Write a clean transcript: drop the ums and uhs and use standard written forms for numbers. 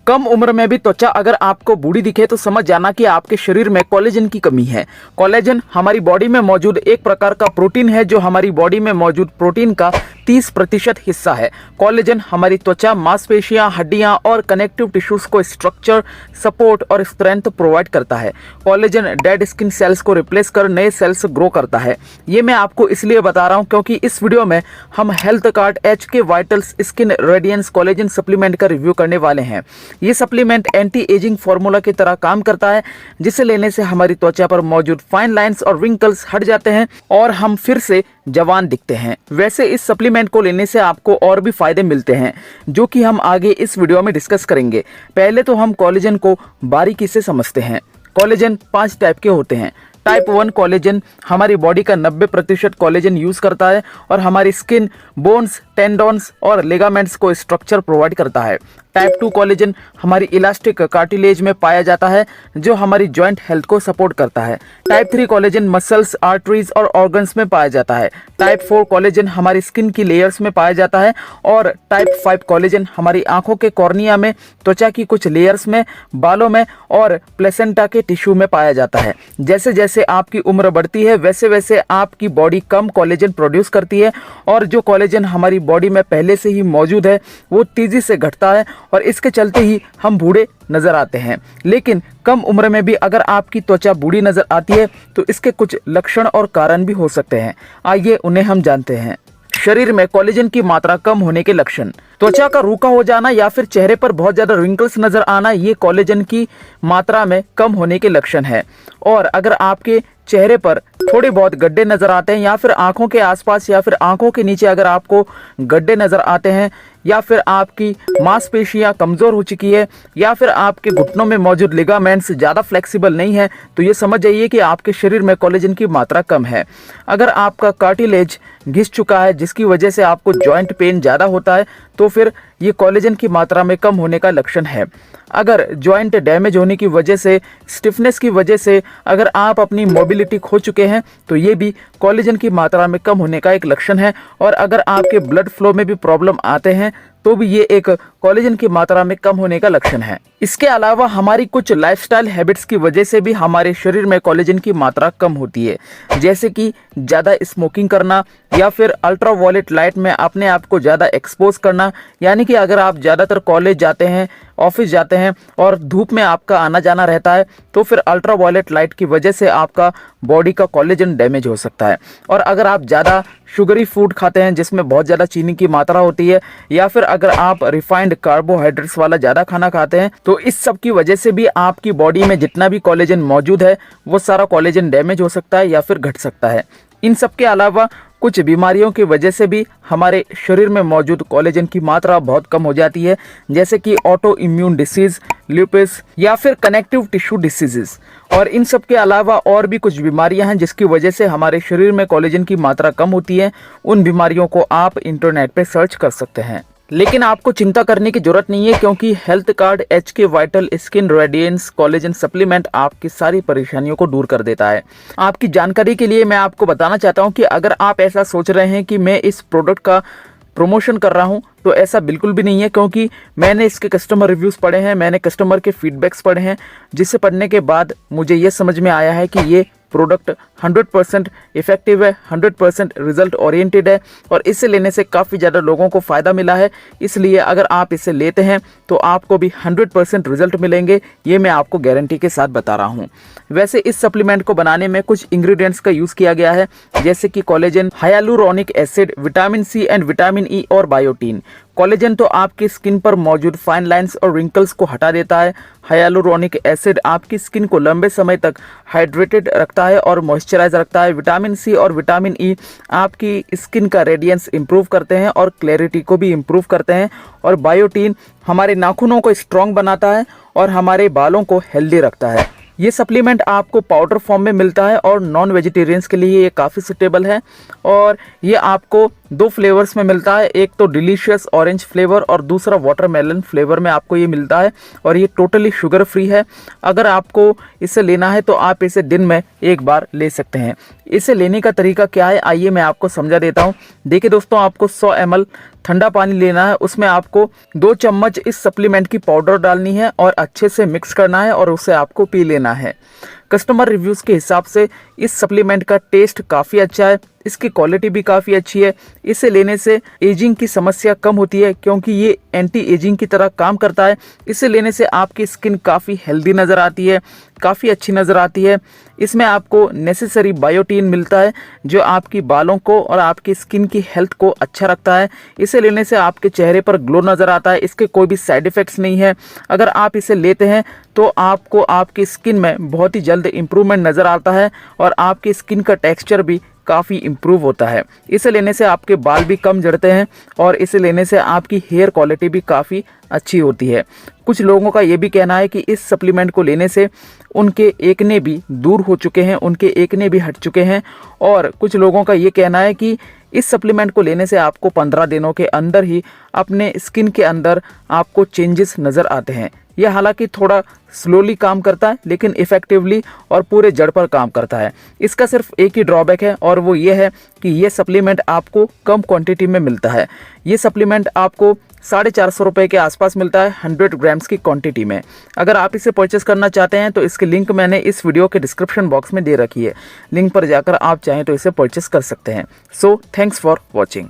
कम उम्र में भी त्वचा अगर आपको बूढ़ी दिखे तो समझ जाना कि आपके शरीर में कोलेजन की कमी है। कोलेजन हमारी बॉडी में मौजूद एक प्रकार का प्रोटीन है जो हमारी बॉडी में मौजूद प्रोटीन का 30% हिस्सा है। कोलेजन हमारी त्वचा, मांसपेशियां, हड्डियां और कनेक्टिव टिश्यूज को स्ट्रक्चर, सपोर्ट और स्ट्रेंथ प्रोवाइड करता है। कोलेजन डेड स्किन सेल्स को रिप्लेस कर नए सेल्स ग्रो करता है। ये मैं आपको इसलिए बता रहा हूँ क्योंकि इस वीडियो में हम health card HK vitals skin radiance collagen supplement का रिव्यू करने वाले हैं। ये सप्लीमेंट एंटी एजिंग फार्मूला की तरह काम करता है, जिसे लेने से हमारी त्वचा पर मौजूद फाइन लाइंस और रिंकल्स हट जाते हैं और हम फिर से जवान दिखते हैं। वैसे इस सप्लीमेंट को लेने से आपको और भी फायदे मिलते हैं जो कि हम आगे इस वीडियो में डिस्कस करेंगे। पहले तो हम कोलेजन को बारीकी से समझते हैं। कोलेजन 5 टाइप के होते हैं। टाइप 1 कोलेजन हमारी बॉडी का 90% कोलेजन यूज करता है और हमारी स्किन, बोन्स, टेंडोन्स और लिगामेंट्स को स्ट्रक्चर प्रोवाइड करता है। टाइप 2 कोलेजन हमारी इलास्टिक कार्टिलेज में पाया जाता है जो हमारी जॉइंट हेल्थ को सपोर्ट करता है। टाइप 3 कोलेजन मसल्स, आर्टरीज और ऑर्गन्स में पाया जाता है। टाइप 4 कोलेजन हमारी स्किन की लेयर्स में पाया जाता है और टाइप 5 कोलेजन हमारी आंखों के कॉर्निया में, त्वचा की कुछ लेयर्स में, बालों में और प्लेसेंटा के टिश्यू में पाया जाता है। जैसे जैसे आपकी उम्र बढ़ती है वैसे वैसे आपकी बॉडी कम कोलेजन प्रोड्यूस करती है और जो कोलेजन हमारी बॉडी में पहले से ही मौजूद है वो तेजी से घटता है और इसके चलते ही हम बूढ़े नजर आते हैं। लेकिन कम उम्र में भी अगर आपकी त्वचा बूढ़ी नजर आती है तो इसके कुछ लक्षण और कारण भी हो सकते हैं। आइए उन्हें हम जानते हैं। शरीर में कोलेजन की मात्रा कम होने के लक्षण। त्वचा का रूखा हो जाना या फिर चेहरे पर बहुत ज्यादा रिंकल्स नजर आना, ये कोलेजन की मात्रा में कम होने के लक्षण है। और अगर आपके चेहरे पर थोड़े बहुत गड्ढे नजर आते हैं या फिर आंखों के आसपास या फिर आंखों के नीचे अगर आपको गड्ढे नजर आते हैं या फिर आपकी मांसपेशियां कमजोर हो चुकी है या फिर आपके घुटनों में मौजूद लिगामेंट्स ज़्यादा फ्लेक्सिबल नहीं है तो ये समझ जाइए कि आपके शरीर में कोलेजन की मात्रा कम है। अगर आपका कार्टिलेज घिस चुका है जिसकी वजह से आपको जॉइंट पेन ज़्यादा होता है तो फिर ये कोलेजन की मात्रा में कम होने का लक्षण है। अगर जॉइंट डैमेज होने की वजह से, स्टिफनेस की वजह से अगर आप अपनी मोबिलिटी खो चुके हैं तो ये भी कोलेजन की मात्रा में कम होने का एक लक्षण है। और अगर आपके ब्लड फ्लो में भी प्रॉब्लम आते हैं तो भी ये एक कोलेजन की मात्रा में कम होने का लक्षण है। इसके अलावा हमारी कुछ लाइफस्टाइल हैबिट्स की वजह से भी हमारे शरीर में कोलेजन की मात्रा कम होती है, जैसे कि ज़्यादा स्मोकिंग करना या फिर अल्ट्रावायलेट लाइट में अपने आप को ज़्यादा एक्सपोज करना। यानी कि अगर आप ज़्यादातर कॉलेज जाते हैं, ऑफिस जाते हैं और धूप में आपका आना जाना रहता है तो फिर अल्ट्रावायलेट लाइट की वजह से आपका बॉडी का कोलेजन डैमेज हो सकता है। और अगर आप ज़्यादा शुगरी फूड खाते हैं जिसमें बहुत ज़्यादा चीनी की मात्रा होती है या फिर अगर आप रिफाइंड कार्बोहाइड्रेट्स वाला ज़्यादा खाना खाते हैं तो इस सब की वजह से भी आपकी बॉडी में जितना भी कोलेजन मौजूद है वो सारा कोलेजन डैमेज हो सकता है या फिर घट सकता है। इन सब के अलावा कुछ बीमारियों की वजह से भी हमारे शरीर में मौजूद कोलेजन की मात्रा बहुत कम हो जाती है, जैसे कि ऑटो इम्यून डिसीज, ल्यूपस या फिर कनेक्टिव टिश्यू डिसीजेस। और इन सब के अलावा और भी कुछ बीमारियां हैं जिसकी वजह से हमारे शरीर में कोलेजन की मात्रा कम होती है। उन बीमारियों को आप इंटरनेट पे सर्च कर सकते हैं। लेकिन आपको चिंता करने की जरूरत नहीं है क्योंकि health card HK vital skin radiance collagen supplement आपकी सारी परेशानियों को दूर कर देता है। आपकी जानकारी के लिए मैं आपको बताना चाहता हूं कि अगर आप ऐसा सोच रहे हैं कि मैं इस प्रोडक्ट का प्रमोशन कर रहा हूं तो ऐसा बिल्कुल भी नहीं है, क्योंकि मैंने इसके कस्टमर रिव्यूज़ पढ़े हैं, मैंने कस्टमर के फीडबैक्स पढ़े हैं, जिसे पढ़ने के बाद मुझे ये समझ में आया है कि ये प्रोडक्ट 100% इफेक्टिव है, 100% रिजल्ट ओरिएंटेड है और इसे लेने से काफ़ी ज़्यादा लोगों को फ़ायदा मिला है। इसलिए अगर आप इसे लेते हैं तो आपको भी 100% रिजल्ट मिलेंगे, ये मैं आपको गारंटी के साथ बता रहा हूँ। वैसे इस सप्लीमेंट को बनाने में कुछ इंग्रेडिएंट्स का यूज़ किया गया है, जैसे कि collagen, hyaluronic acid, vitamin C and vitamin E और बायोटीन। कोलेजन तो आपकी स्किन पर मौजूद फाइन लाइंस और रिंकल्स को हटा देता है। हाइलुरोनिक एसिड आपकी स्किन को लंबे समय तक हाइड्रेटेड रखता है और मॉइस्चराइज रखता है। विटामिन C और विटामिन E आपकी स्किन का रेडियंस इंप्रूव करते हैं और क्लैरिटी को भी इंप्रूव करते हैं। और बायोटीन हमारे नाखूनों को स्ट्रॉन्ग बनाता है और हमारे बालों को हेल्दी रखता है। ये सप्लीमेंट आपको पाउडर फॉर्म में मिलता है और नॉन वेजिटेरियंस के लिए ये काफ़ी सुटेबल है। और ये आपको 2 फ्लेवर्स में मिलता है, एक तो डिलीशियस ऑरेंज फ्लेवर और दूसरा वाटरमेलन फ्लेवर में आपको ये मिलता है और ये टोटली शुगर फ्री है। अगर आपको इसे लेना है तो आप इसे दिन में एक बार ले सकते हैं। इसे लेने का तरीका क्या है, आइए मैं आपको समझा देता हूँ। देखिए दोस्तों, आपको 100 ml ठंडा पानी लेना है, उसमें आपको 2 चम्मच इस सप्लीमेंट की पाउडर डालनी है और अच्छे से मिक्स करना है और उसे आपको पी लेना है। कस्टमर रिव्यूज़ के हिसाब से इस सप्लीमेंट का टेस्ट काफ़ी अच्छा है, इसकी क्वालिटी भी काफ़ी अच्छी है। इसे लेने से एजिंग की समस्या कम होती है क्योंकि ये एंटी एजिंग की तरह काम करता है। इसे लेने से आपकी स्किन काफ़ी हेल्दी नज़र आती है, काफ़ी अच्छी नज़र आती है। इसमें आपको नेसेसरी बायोटीन मिलता है जो आपकी बालों को और आपकी स्किन की हेल्थ को अच्छा रखता है। इसे लेने से आपके चेहरे पर ग्लो नज़र आता है। इसके कोई भी साइड इफ़ेक्ट्स नहीं है। अगर आप इसे लेते हैं तो आपको आपकी स्किन में बहुत ही जल्द इम्प्रूवमेंट नज़र आता है और आपकी स्किन का टेक्सचर भी काफ़ी इम्प्रूव होता है। इसे लेने से आपके बाल भी कम झड़ते हैं और इसे लेने से आपकी हेयर क्वालिटी भी काफ़ी अच्छी होती है। कुछ लोगों का ये भी कहना है कि इस सप्लीमेंट को लेने से उनके एक्ने भी दूर हो चुके हैं, उनके एक्ने भी हट चुके हैं। और कुछ लोगों का ये कहना है कि इस सप्लीमेंट को लेने से आपको 15 दिनों के अंदर ही अपने स्किन के अंदर आपको चेंजेस नज़र आते हैं। यह हालांकि थोड़ा स्लोली काम करता है लेकिन इफ़ेक्टिवली और पूरे जड़ पर काम करता है। इसका सिर्फ एक ही ड्रॉबैक है और वो ये है कि ये सप्लीमेंट आपको कम क्वांटिटी में मिलता है। ये सप्लीमेंट आपको 450 रुपये के आसपास मिलता है 100 ग्राम्स की क्वांटिटी में। अगर आप इसे परचेस करना चाहते हैं तो इसकी लिंक मैंने इस वीडियो के डिस्क्रिप्शन बॉक्स में दे रखी है। लिंक पर जाकर आप चाहें तो इसे परचेस कर सकते हैं। So thanks for watching.